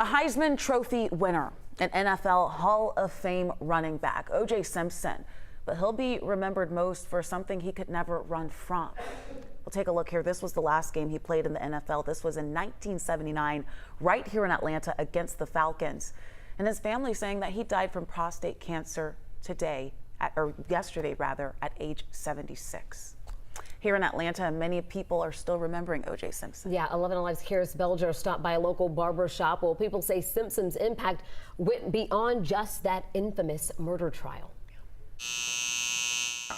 A Heisman Trophy winner, an NFL Hall of Fame running back, O.J. Simpson, but he'll be remembered most for something he could never run from. We'll take a look here. This was the last game he played in the NFL. This was in 1979, right here in Atlanta against the Falcons. And his family saying that he died from prostate cancer yesterday, at age 76. Here in Atlanta, many people are still remembering O.J. Simpson. Yeah, 11 Alive's Karis Belger stopped by a local barber shop. Well, people say Simpson's impact went beyond just that infamous murder trial.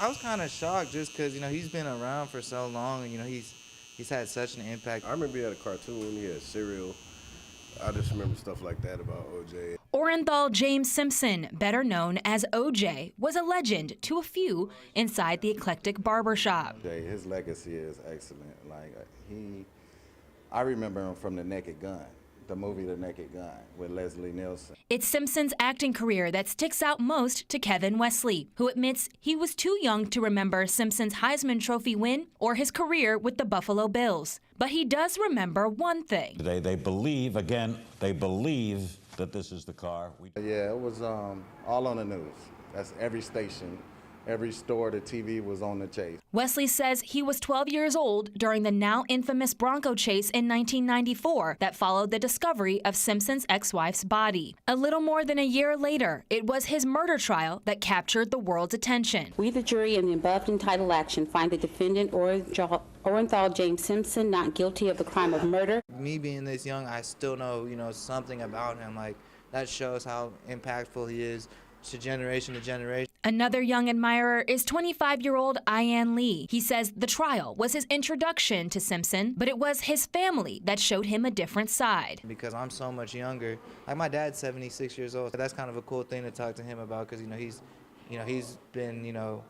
I was kind of shocked just because, he's been around for so long and, he's had such an impact. I remember he had a cartoon, he had cereal. I just remember stuff like that about O.J. Orenthal James Simpson, better known as O.J., was a legend to a few inside the eclectic barbershop. His legacy is excellent. I remember him from The Naked Gun, the movie The Naked Gun with Leslie Nielsen. It's Simpson's acting career that sticks out most to Kevin Wesley, who admits he was too young to remember Simpson's Heisman Trophy win or his career with the Buffalo Bills. But he does remember one thing. They believe that this is the car. Yeah, it was all on the news. That's every station. Every store, the TV was on the chase. Wesley says he was 12 years old during the now infamous Bronco chase in 1994 that followed the discovery of Simpson's ex-wife's body. A little more than a year later, it was his murder trial that captured the world's attention. We, the jury, in the above entitled action, find the defendant Orenthal James Simpson not guilty of the crime of murder. Me being this young, I still know, something about him. That shows how impactful he is to generation. Another young admirer is 25-year-old Ian Lee. He says the trial was his introduction to Simpson, but it was his family that showed him a different side. Because I'm so much younger. My dad's 76 years old. That's kind of a cool thing to talk to him about because, he's been,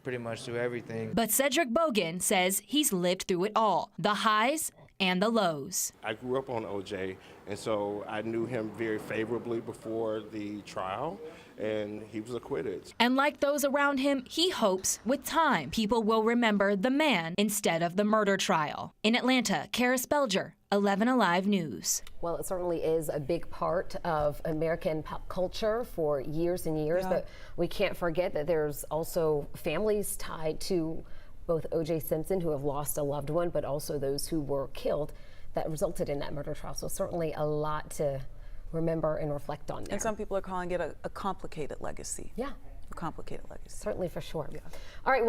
pretty much through everything. But Cedric Bogan says he's lived through it all, the highs and the lows. I grew up on O.J., and so I knew him very favorably before the trial, and he was acquitted. And like those around him, he hopes with time people will remember the man instead of the murder trial. In Atlanta, Karis Belger, 11 Alive News. Well, it certainly is a big part of American pop culture for years and years, but we can't forget that there's also families tied to both O.J. Simpson who have lost a loved one, but also those who were killed that resulted in that murder trial. So certainly a lot to remember and reflect on there. And some people are calling it a complicated legacy. Yeah. A complicated legacy. Certainly, for sure. Yeah. All right.